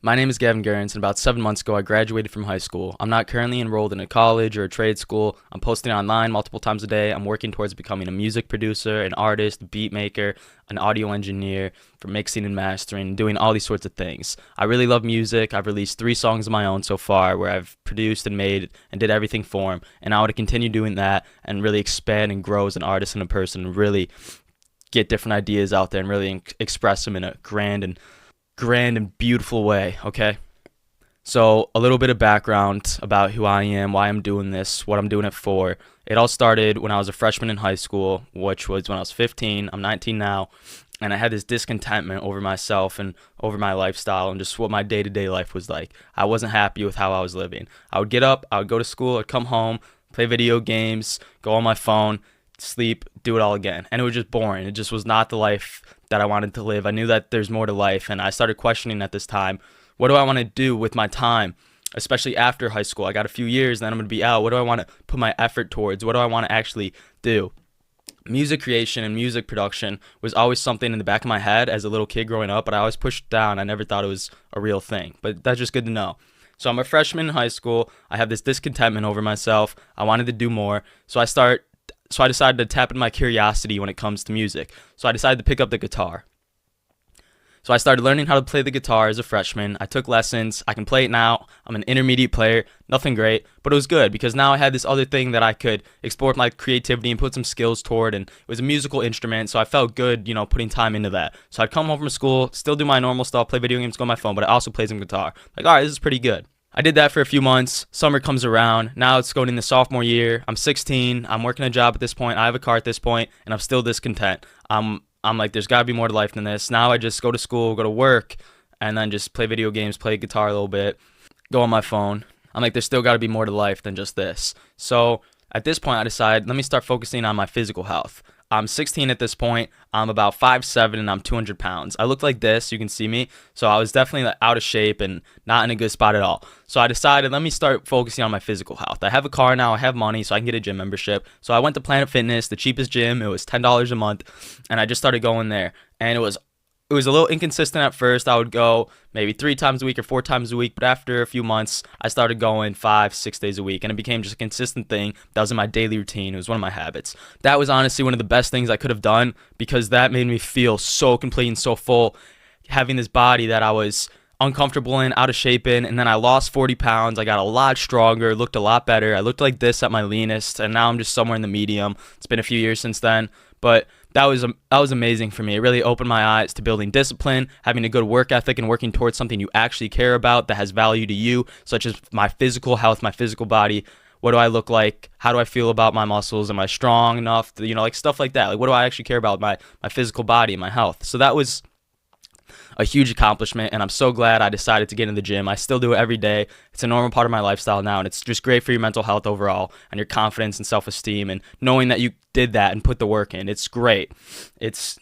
My name is Gavin Guerentz, and about 7 months ago, I graduated from high school. I'm not currently enrolled in a college or a trade school. I'm posting online multiple times a day. I'm working towards becoming a music producer, an artist, beat maker, an audio engineer for mixing and mastering, doing all these sorts of things. I really love music. I've released 3 songs of my own so far where I've produced and made and did everything for them, and I want to continue doing that and really expand and grow as an artist and a person and really get different ideas out there and really express them in a grand and beautiful way, okay? So a little bit of background about who I am, why I'm doing this, what I'm doing it for. It all started when I was a freshman in high school, which was when I was 15. I'm 19 now, and I had this discontentment over myself and over my lifestyle and just what my day-to-day life was like. I wasn't happy with how I was living. I would get up, I would go to school, I'd come home, play video games, go on my phone, sleep, do it all again. And it was just boring. It just was not the life that I wanted to live. I knew that there's more to life, and I started questioning at this time, what do I want to do with my time, especially after high school? I got a few years, then I'm going to be out. What do I want to put my effort towards? What do I want to actually do? Music creation and music production was always something in the back of my head as a little kid growing up, but I always pushed it down. I never thought it was a real thing, but that's just good to know. So I'm a freshman in high school. I have this discontentment over myself. I wanted to do more, so I decided to tap into my curiosity when it comes to music. So I decided to pick up the guitar. So I started learning how to play the guitar as a freshman. I took lessons. I can play it now. I'm an intermediate player. Nothing great, but it was good because now I had this other thing that I could explore my creativity and put some skills toward, and it was a musical instrument, so I felt good, putting time into that. So I'd come home from school, still do my normal stuff, play video games, go on my phone, but I also play some guitar. Like, all right, this is pretty good. I did that for a few months. Summer comes around. Now it's going into sophomore year. I'm 16. I'm working a job at this point. I have a car at this point, and I'm still discontent. I'm like, there's got to be more to life than this. Now I just go to school, go to work, and then just play video games, play guitar a little bit, go on my phone. I'm like, there's still got to be more to life than just this. So at this point, I decided, let me start focusing on my physical health. I'm 16 at this point. I'm about 5'7", and I'm 200 pounds. I look like this. You can see me. So I was definitely out of shape and not in a good spot at all. So I decided, let me start focusing on my physical health. I have a car now. I have money, so I can get a gym membership. So I went to Planet Fitness, the cheapest gym. It was $10 a month, and I just started going there. And it was a little inconsistent at first. I would go maybe 3 times a week or 4 times a week, but after a few months, I started going 5-6 days a week, and it became just a consistent thing that was in my daily routine. It was one of my habits. That was honestly one of the best things I could have done because that made me feel so complete and so full, having this body that I was uncomfortable in, out of shape in, and then I lost 40 pounds. I got a lot stronger, looked a lot better. I looked like this at my leanest, and now I'm just somewhere in the medium. It's been a few years since then, but that was amazing for me. It really opened my eyes to building discipline, having a good work ethic, and working towards something you actually care about that has value to you, such as my physical health, my physical body. What do I look like? How do I feel about my muscles? Am I strong enough? Like stuff like that. Like, what do I actually care about my physical body and my health? So that was a huge accomplishment, and I'm so glad I decided to get in the gym. I still do it every day. It's a normal part of my lifestyle now, and it's just great for your mental health overall and your confidence and self-esteem, and knowing that you did that and put the work in. It's great. It's,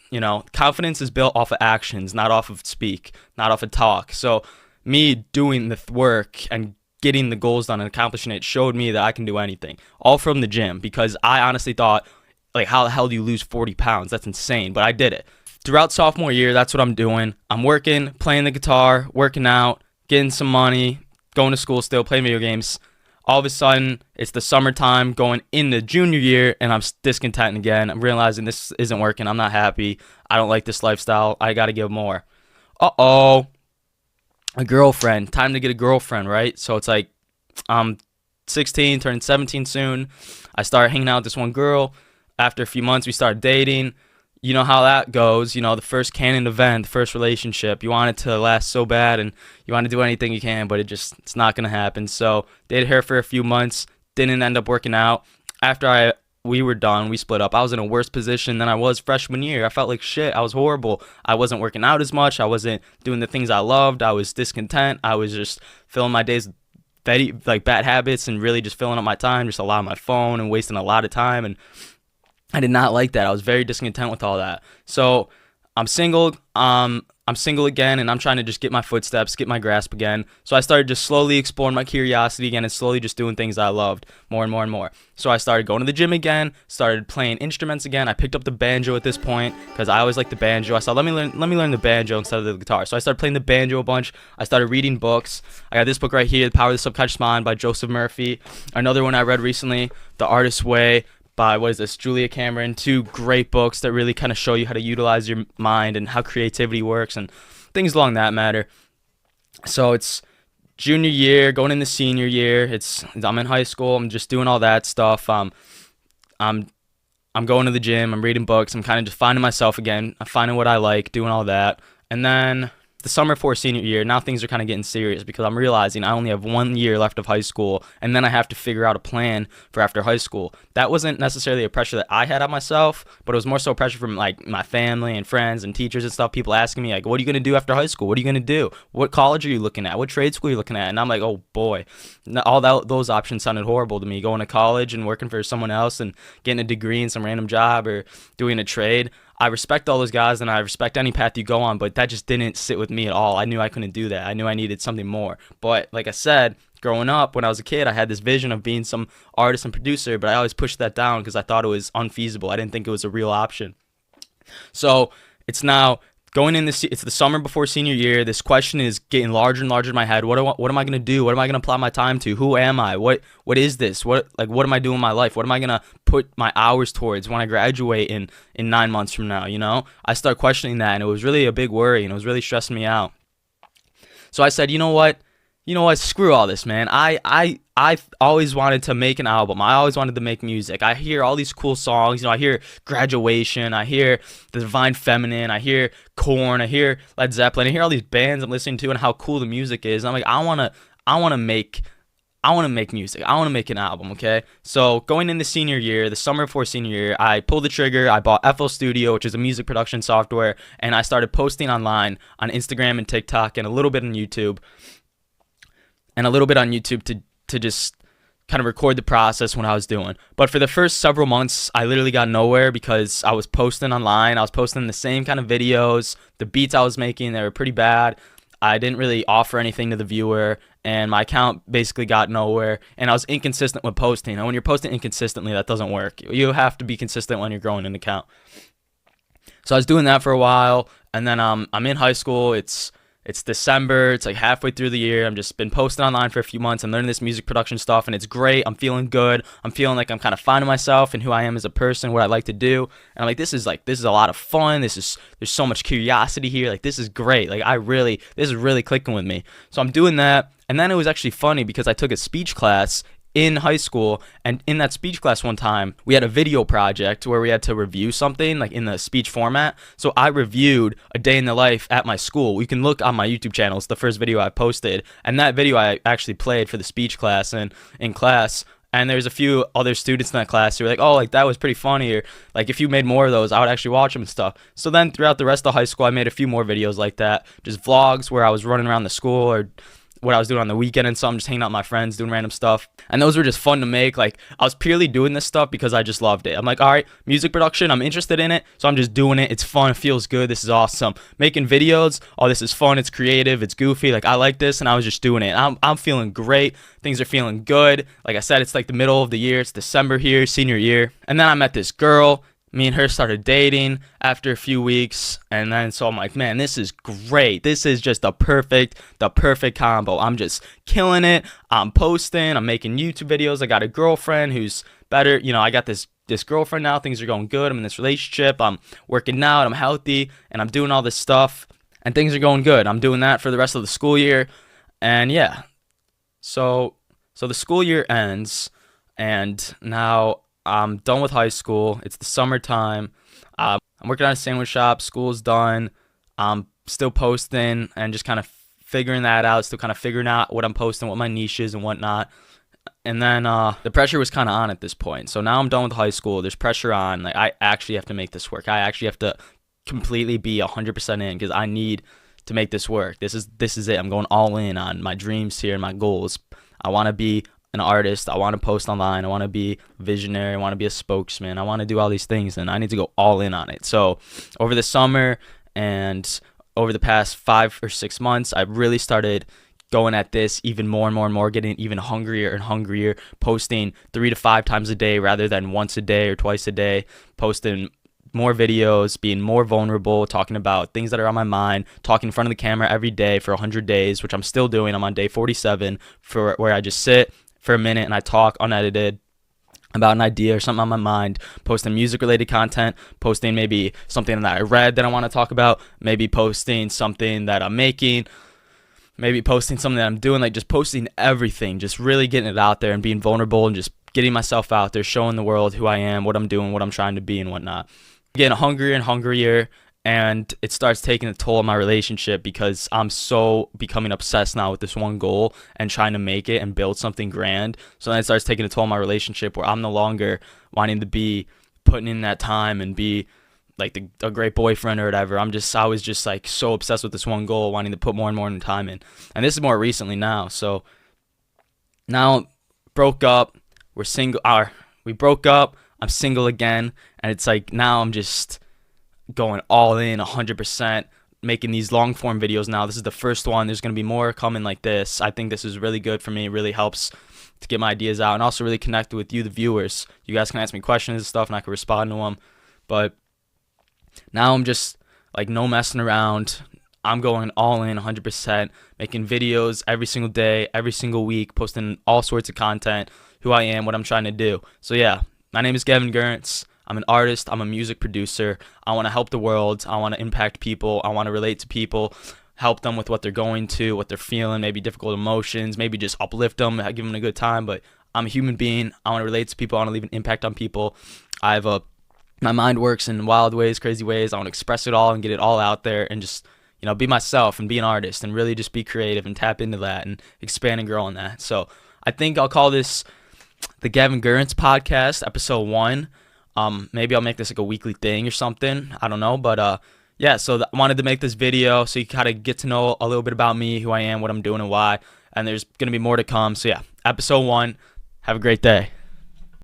confidence is built off of actions, not off of speak, not off of talk. So me doing the work and getting the goals done and accomplishing it showed me that I can do anything, all from the gym, because I honestly thought, like, how the hell do you lose 40 pounds? That's insane, but I did it. Throughout sophomore year, that's what I'm doing. I'm working, playing the guitar, working out, getting some money, going to school still, playing video games. All of a sudden, it's the summertime, going into junior year, and I'm discontent again. I'm realizing this isn't working. I'm not happy. I don't like this lifestyle. I got to give more. Uh-oh. A girlfriend. Time to get a girlfriend, right? So it's like I'm 16, turning 17 soon. I start hanging out with this one girl. After a few months, we started dating. You know how that goes, the first canon event, the first relationship. You want it to last so bad, and you want to do anything you can, but it's not going to happen. So dated her for a few months, didn't end up working out. After we were done, we split up. I was in a worse position than I was freshman year. I felt like shit. I was horrible. I wasn't working out as much. I wasn't doing the things I loved. I was discontent. I was just filling my days with bad habits and really just filling up my time, just allowing my phone and wasting a lot of time, and I did not like that. I was very discontent with all that. So I'm single. I'm single again, and I'm trying to just get my footsteps, get my grasp again. So I started just slowly exploring my curiosity again and slowly just doing things I loved more and more and more. So I started going to the gym again, started playing instruments again. I picked up the banjo at this point because I always liked the banjo. I said, let me learn the banjo instead of the guitar. So I started playing the banjo a bunch. I started reading books. I got this book right here, The Power of the Subconscious Mind by Joseph Murphy. Another one I read recently, The Artist's Way by, what is this, Julia Cameron. Two great books that really kind of show you how to utilize your mind and how creativity works and things along that matter. So it's junior year, going into senior year. I'm in high school. I'm just doing all that stuff. I'm going to the gym. I'm reading books. I'm kind of just finding myself again. I'm finding what I like, doing all that. And then the summer before senior year, now things are kind of getting serious because I'm realizing I only have 1 year left of high school, and then I have to figure out a plan for after high school. That wasn't necessarily a pressure that I had on myself, but it was more so pressure from like my family and friends and teachers and stuff. People asking me like, what are you going to do after high school? What are you going to do? What college are you looking at? What trade school are you looking at? And I'm like, oh boy, those options sounded horrible to me. Going to college and working for someone else and getting a degree in some random job or doing a trade. I respect all those guys and I respect any path you go on, but that just didn't sit with me at all. I knew I couldn't do that. I knew I needed something more. But like I said, growing up, when I was a kid, I had this vision of being some artist and producer, but I always pushed that down because I thought it was unfeasible. I didn't think it was a real option. So it's now going in it's the summer before senior year. This question is getting larger and larger in my head. What am I going to do? What am I going to apply my time to? Who am I? What is this? What am I doing in my life? What am I going to put my hours towards when I graduate in 9 months from now, you know? I start questioning that, and it was really a big worry, and it was really stressing me out. So I said, you know what? Screw all this, man. I always wanted to make an album. I always wanted to make music. I hear all these cool songs. You know, I hear Graduation. I hear The Divine Feminine. I hear Korn. I hear Led Zeppelin. I hear all these bands I'm listening to and how cool the music is. And I'm like, I wanna make music. I want to make an album, okay? So going into senior year, the summer before senior year, I pulled the trigger. I bought FL Studio, which is a music production software, and I started posting online on Instagram and TikTok and a little bit on YouTube. To just kind of record the process when I was doing. But for the first several months, I literally got nowhere because I was posting online. I was posting the same kind of videos. The beats I was making, they were pretty bad. I didn't really offer anything to the viewer, and my account basically got nowhere, and I was inconsistent with posting. And when you're posting inconsistently, that doesn't work. You have to be consistent when you're growing an account. So I was doing that for a while, and then I'm in high school. It's December. It's like halfway through the year. I'm just been posting online for a few months and learning this music production stuff, and it's great. I'm feeling good. I'm feeling like I'm kind of finding myself and who I am as a person, what I like to do. And I'm like, this is a lot of fun. There's so much curiosity here. Like, this is great. Like, this is really clicking with me. So I'm doing that. And then it was actually funny because I took a speech class in high school, and in that speech class one time, we had a video project where we had to review something like in the speech format. So I reviewed a day in the life at my school. You can look on my YouTube channel. It's the first video I posted, and that video I actually played for the speech class and in class. And there's a few other students in that class who were like, oh, like that was pretty funny, or like if you made more of those, I would actually watch them and stuff. So then throughout the rest of high school, I made a few more videos like that, just vlogs where I was running around the school or what I was doing on the weekend and something, just hanging out with my friends, doing random stuff. And those were just fun to make. Like, I was purely doing this stuff because I just loved it. I'm like, all right, music production, I'm interested in it, so I'm just doing it. It's fun, it feels good, this is awesome. Making videos, oh, this is fun, it's creative, it's goofy, like I like this, and I was just doing it. I'm feeling great, things are feeling good. Like I said, it's like the middle of the year, it's December here, senior year. And then I met this girl. Me and her started dating after a few weeks, and then so I'm like, man, this is great. This is just the perfect combo. I'm just killing it. I'm posting, I'm making YouTube videos. I got a girlfriend who's better. You know, I got this girlfriend now. Things are going good. I'm in this relationship. I'm working out. I'm healthy, and I'm doing all this stuff, and things are going good. I'm doing that for the rest of the school year, and yeah. So the school year ends, and now I'm done with high school. It's the summertime. I'm working at a sandwich shop. School's done. I'm still posting and just kind of figuring that out. Still kind of figuring out what I'm posting, what my niche is and whatnot. And then the pressure was kind of on at this point. So now I'm done with high school. There's pressure on. Like, I actually have to make this work. I actually have to completely be 100% in because I need to make this work. This is it. I'm going all in on my dreams here and my goals. I want to be an artist. I want to post online. I want to be visionary. I want to be a spokesman. I want to do all these things, and I need to go all in on it. So over the summer And over the past 5 or 6 months, I've really started going at this even more and more and more, getting even hungrier and hungrier, posting 3 to 5 times a day rather than once a day or twice a day, posting more videos, being more vulnerable, talking about things that are on my mind, talking in front of the camera every day for 100 days, which I'm still doing. I'm on day 47, for where I just sit for a minute and I talk unedited about an idea or something on my mind, posting music related content, posting maybe something that I read that I want to talk about, maybe posting something that I'm making, maybe posting something that I'm doing, like just posting everything, just really getting it out there and being vulnerable and just getting myself out there, showing the world who I am, what I'm doing, what I'm trying to be and whatnot. Getting hungrier and hungrier, and it starts taking a toll on my relationship because I'm so becoming obsessed now with this one goal and trying to make it and build something grand. So then it starts taking a toll on my relationship where I'm no longer wanting to be putting in that time and be like a great boyfriend or whatever. I was just like so obsessed with this one goal, wanting to put more and more time in. And this is more recently now. So now broke up, we broke up, I'm single again, and it's like now I'm just going all in 100%, making these long form videos now. This is the first one. There's going to be more coming like this. I think this is really good for me. It really helps to get my ideas out and also really connect with you, the viewers. You guys can ask me questions and stuff and I can respond to them. But now I'm just like no messing around. I'm going all in 100%, making videos every single day, every single week, posting all sorts of content, who I am, what I'm trying to do. So yeah, my name is Gavin Guerentz. I'm an artist. I'm a music producer. I want to help the world. I want to impact people. I want to relate to people, help them with what they're going to, what they're feeling, maybe difficult emotions, maybe just uplift them, give them a good time. But I'm a human being. I want to relate to people. I want to leave an impact on people. My mind works in wild ways, crazy ways. I want to express it all and get it all out there and just, be myself and be an artist and really just be creative and tap into that and expand and grow on that. So I think I'll call this the Gavin Guerentz podcast, episode 1. Maybe I'll make this like a weekly thing or something. I don't know. But yeah, so I wanted to make this video so you kind of get to know a little bit about me, who I am, what I'm doing and why. And there's going to be more to come. So yeah, episode 1. Have a great day.